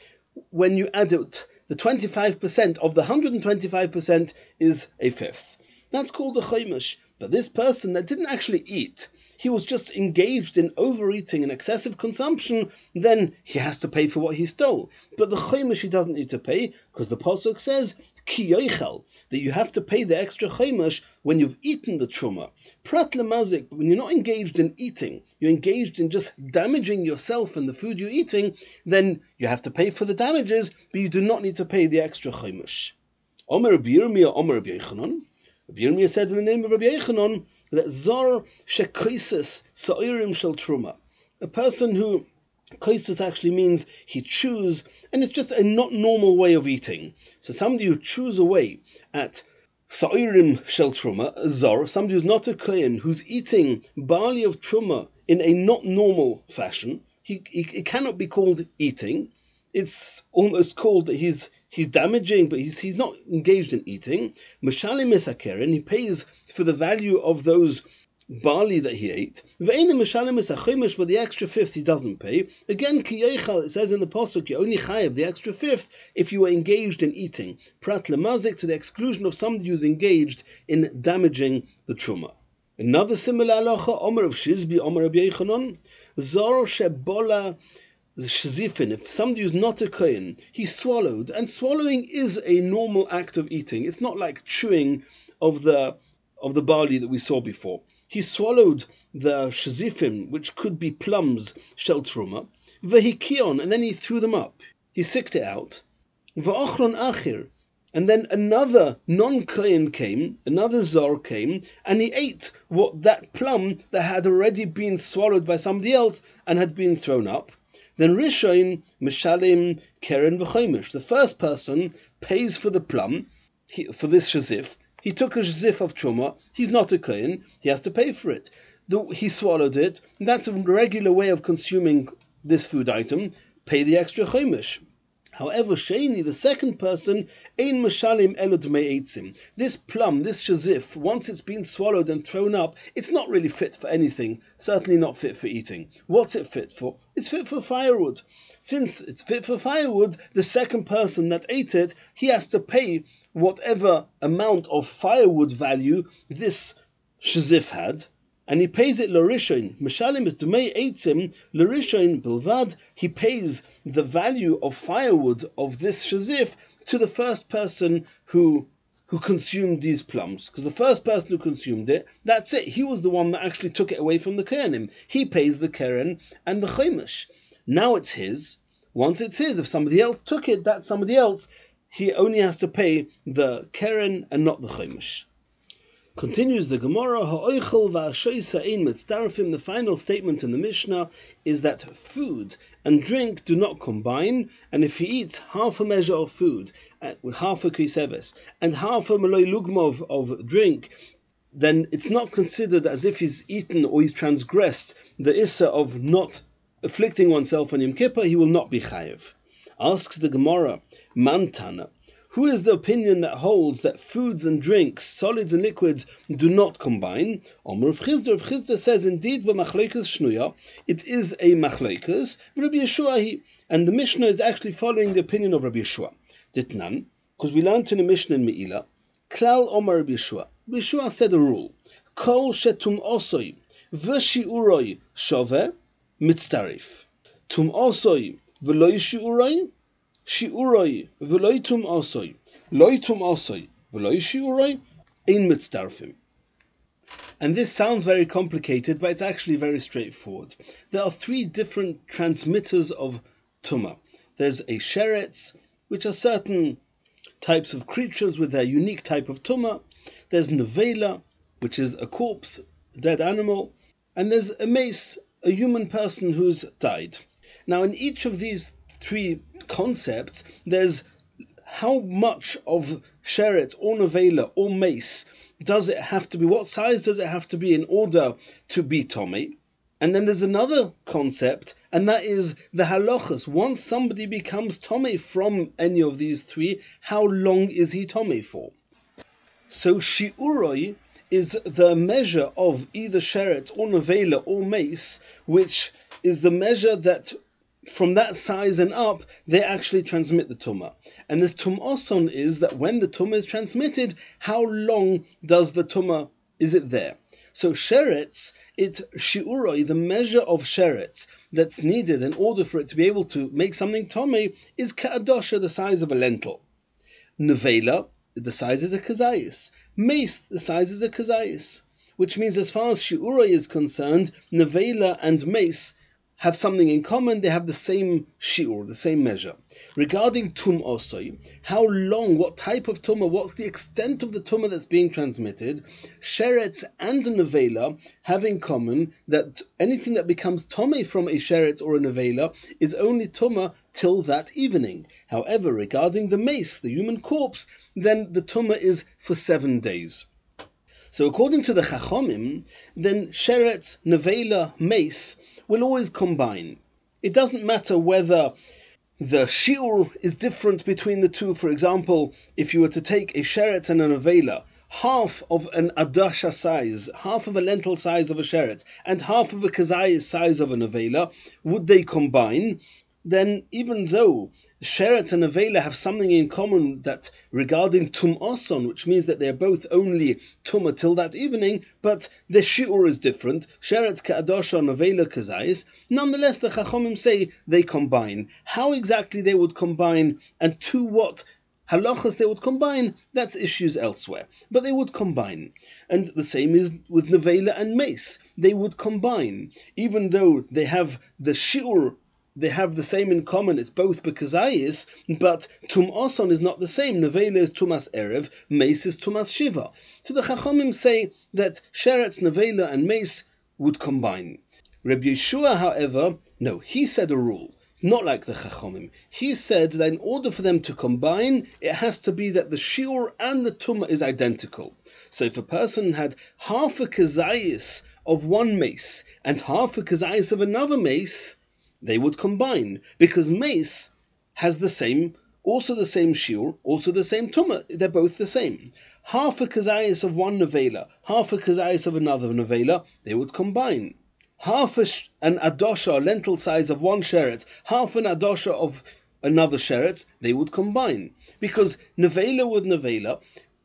when you add it. The 25% of the 125% is a fifth. That's called a chomish. But this person that didn't actually eat, he was just engaged in overeating and excessive consumption, then he has to pay for what he stole. But the chomish he doesn't need to pay, because the pasuk says, ki yoichel, that you have to pay the extra chomish when you've eaten the truma. Prat lemazik, when you're not engaged in eating, you're engaged in just damaging yourself and the food you're eating, then you have to pay for the damages, but you do not need to pay the extra chomish. Omer Rabbi Yirmiyah, Omer Rabbi Yochanan. Rabbi Yirmiyah said in the name of Rabbi Yochanan that zor shekoises sa'irim shel truma. A person who koises actually means he chews, and it's just a not normal way of eating. So somebody who chews away at sa'irim shel truma, zor, somebody who's not a kohen, who's eating barley of truma in a not normal fashion, it cannot be called eating. It's almost called that he's damaging, but he's not engaged in eating. Mishalim esakeren, he pays for the value of those barley that he ate. Ve'enim mishalim esachomish, but the extra fifth he doesn't pay. Again, kiyechal, it says in the pasuk, you only chayav the extra fifth if you were engaged in eating. Prat lemazik, to the exclusion of somebody who's engaged in damaging the truma. Another similar halacha, Omer of Shizbi, Omer Rabbi Yochanan, zor shebola shazifin, if somebody who's not a kohen, he swallowed, and swallowing is a normal act of eating. It's not like chewing of the barley that we saw before. He swallowed the shazifim, which could be plums, shel truma, vehikion, and then he threw them up. He sicked it out. Va'ochlon achir, and then another non-kohen came, another zor came, and he ate that plum that had already been swallowed by somebody else and had been thrown up. Then Rishon Mishalim Keren v'chomish. The first person pays for the plum, for this shazif. He took a shazif of truma. He's not a kohen. He has to pay for it. He swallowed it. That's a regular way of consuming this food item. Pay the extra chomish. However, Sheni, the second person, ein mishalim elo dmei eitzim. This plum, this shazif, once it's been swallowed and thrown up, it's not really fit for anything. Certainly not fit for eating. What's it fit for? It's fit for firewood. Since it's fit for firewood, the second person that ate it, he has to pay whatever amount of firewood value this shazif had. And he pays it l'rishon. Mishalim is dmei eitzim l'rishon bilvad. He pays the value of firewood of this shazif to the first person who consumed these plums. Because the first person who consumed it, that's it. He was the one that actually took it away from the kohenim. He pays the keren and the chomish. Now it's his. Once it's his, if somebody else took it, that's somebody else. He only has to pay the keren and not the chomish. Continues the Gemara, ha'oichel va'ashoisa ein mitzdarfim. The final statement in the Mishnah is that food and drink do not combine, and if he eats half a measure of food, with half a kiseves, and half a maloi lugmov of drink, then it's not considered as if he's eaten or he's transgressed the issa of not afflicting oneself on Yom Kippur. He will not be chayev. Asks the Gemara, Mantana, who is the opinion that holds that foods and drinks, solids and liquids, do not combine? Omer of Chisda says, indeed, b'machlokas shnuya, it is a machlokas, Rabbi Yeshua, and the Mishnah is actually following the opinion of Rabbi Yeshua. Ditnan, because we learned in the Mishnah in Me'ilah, Klal Omer Rabbi Yeshua. Rabbi Yeshua said a rule, Kol shetum osoi, v'shi'uroi shove, mitztarif. Tum osoi, v'loi shi'uroi, shi'uroi v'loi tum osoi, loi tum osoi v'loi shi'uroi, ein mitzdarfim. And this sounds very complicated, but it's actually very straightforward. There are three different transmitters of tumah. There's a sheretz, which are certain types of creatures with their unique type of tumah. There's nevela, which is a corpse, a dead animal. And there's a mace, a human person who's died. Now, in each of these three concepts, there's how much of sheret or nevela or mace does it have to be, what size does it have to be in order to be tomei? And then there's another concept, and that is the halachas. Once somebody becomes tomei from any of these three, how long is he tomei for? So shi'uroi is the measure of either sheret or nevela or mace, which is the measure that from that size and up, they actually transmit the tumah. And this tum'oson is that when the tumah is transmitted, how long does the tumah, is it there? So sheretz, shiuroi, the measure of sheretz that's needed in order for it to be able to make something tomei, is ka'adosha, the size of a lentil. Nevela, the size is a kazayis. Mace, the size is a kazayis. Which means as far as shiuroi is concerned, nevela and mace have something in common, they have the same shiur, the same measure. Regarding osoi, how long, what type of tumah, what's the extent of the tumah that's being transmitted, sheretz and a nevela have in common that anything that becomes tomei from a sheretz or a nevela is only tumah till that evening. However, regarding the mace, the human corpse, then the tumah is for 7 days. So according to the Chachomim, then sheretz, nevela, mace will always combine. It doesn't matter whether the shiur is different between the two. For example, if you were to take a sheretz and a nevela, half of an adasha size, half of a lentil size of a sheretz, and half of a kazayis size of a nevela, would they combine? Then even though sheretz and nevela have something in common that regarding tum'oson, which means that they're both only tumah till that evening, but the shiur is different, sheretz ka'adosha, nevela kazayis, nonetheless the chachomim say they combine. How exactly they would combine and to what halachas they would combine, that's issues elsewhere. But they would combine. And the same is with nevela and mace. They would combine. Even though they have the shiur, they have the same in common, it's both bekazayis, but tum'oson is not the same. Nevela is tumas erev, mace is tumas shiva. So the chachomim say that sheretz, nevela and mace would combine. Rabbi Yeshua, however, no, he said a rule, not like the chachomim. He said that in order for them to combine, it has to be that the shiur and the tumah is identical. So if a person had half a kazayis of one mace and half a kazayis of another mace, they would combine, because mace has also the same shiur, also the same tumah. They're both the same. Half a kazayis of one nevela, half a kazayis of another nevela, they would combine. Half an adosha, lentil size of one sheretz, half an adosha of another sheretz, they would combine. Because nevela with nevela,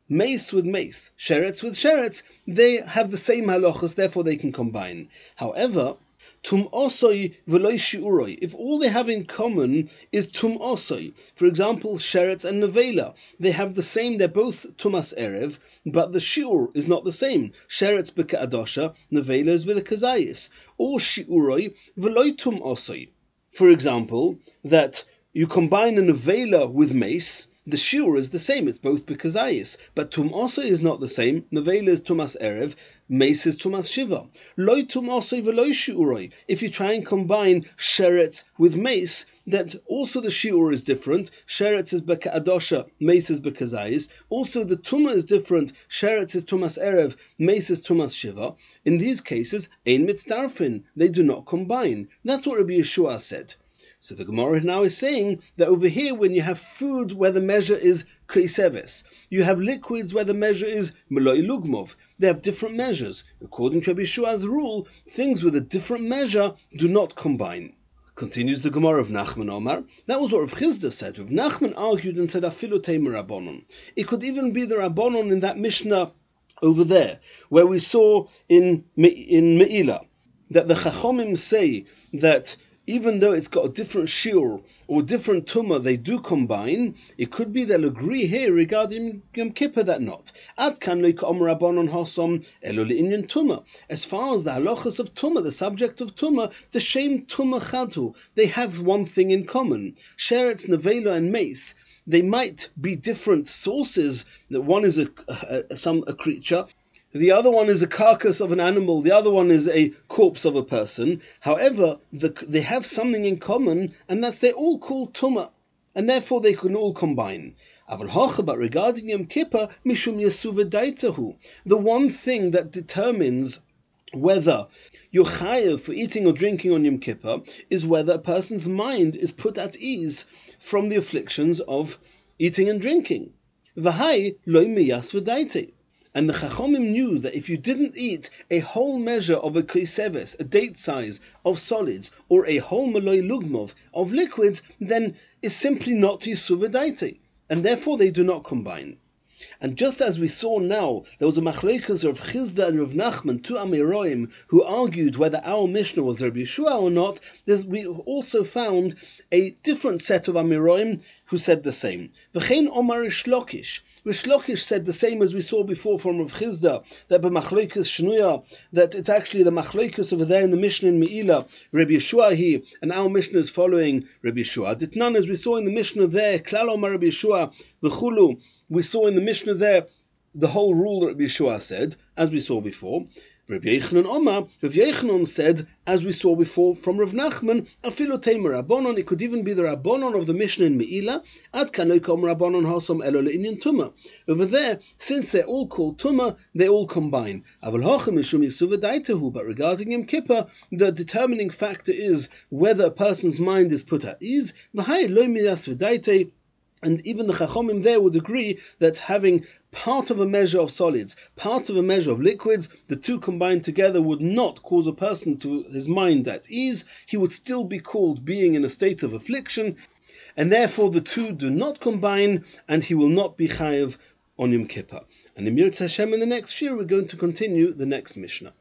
mace with mace, sheretz with sheretz, they have the same halachas, therefore they can combine. However, tum'osoi v'loi shiuroi, if all they have in common is tum'osoi, for example, sheretz and nevela, they have the same, they're both tumas erev, but the shiur is not the same. Sheretz b'ka'adosha, nevela is with a kazayis. Or shiuroi v'loi tum'osoi. For example, that you combine a nevela with mace, the shiur is the same, it's both bekazayis, but tum'osoi is not the same. Nevela is tumas erev, mace is tumas shiva. Loi tum'osoi v'loi shiuroi. If you try and combine sheretz with mace, that also the shiur is different. Sheretz is beka'adosha, mace is bekazayis. Also the tumah is different. Sheretz is tumas erev, mace is tumas shiva. In these cases, ein mitzdarfin, they do not combine. That's what Rabbi Yeshua said. So the Gemara now is saying that over here, when you have food where the measure is keiseves, you have liquids where the measure is meloi lugmov. They have different measures. According to Rabbi Yeshua's rule, things with a different measure do not combine. Continues the Gemara of Nachman Omar. That was what Rav Chizda said. Rav Nachman argued and said, afilu teimer rabbonon. It could even be the rabbonon in that Mishnah over there, where we saw in Me'ilah, that the Chachomim say that even though it's got a different shiur or different tumah, they do combine. It could be they'll agree here regarding Yom Kippur that not. Ad kan lo ka'om rabbanon hasom elo le'inyan tumah. As far as the halachas of tumah, the subject of tumah, the shem tumah chadu, they have one thing in common. Sheretz, nevela, and mace. They might be different sources. That one is a creature. The other one is a carcass of an animal. The other one is a corpse of a person. However, they have something in common, and that's they're all called tumah, and therefore they can all combine. But regarding Yom Kippur, mishum yasuva daitahu, the one thing that determines whether you're chayav for eating or drinking on Yom Kippur is whether a person's mind is put at ease from the afflictions of eating and drinking. V'hai loy miyas v'daite. And the Chachomim knew that if you didn't eat a whole measure of a koseves, a date size of solids, or a whole maloi lugmov of liquids, then it's simply not yisuva daite, and therefore they do not combine. And just as we saw now, there was a machlokes of Chizda and Rav Nachman, two Amiroim, who argued whether our Mishnah was Rabbi Yeshua or not. We also found a different set of Amiroim who said the same. V'chein Omar Rish Lakish. Rish Lakish said the same as we saw before from Rav Chizda, that by machlokes shnuya, that it's actually the machlokes over there in the Mishnah in Meila, Rabbi Yeshua here, and our Mishnah is following Rabbi Yeshua. Ditnan, as we saw in the Mishnah there, Klal Omar Rabbi Yeshua, v'chulu, we saw in the Mishnah there the whole rule that Rabbi Yeshua said, as we saw before. Rabbi Yechanan Omar, Rav Yechanan said, as we saw before from Rav Nachman, Afilo Temer Rabbanon, it could even be the Rabbanon of the Mishnah in Meila, Ad Kanoikom Rabbanon Hosom Elo Le'inyan Tumah. Over there, since they're all called Tumah, they all combine. Aval Hochem Mishum Yisuva Daitehu, but regarding Yom Kippur, the determining factor is whether a person's mind is put at ease, V'hai Lo Midas V'daite, and even the Chachomim there would agree that having part of a measure of solids, part of a measure of liquids, the two combined together would not cause a person to his mind at ease. He would still be called being in a state of affliction, and therefore the two do not combine, and he will not be chayav on Yom Kippur. And in Yirtzeh Hashem in the next shiur, we're going to continue the next Mishnah.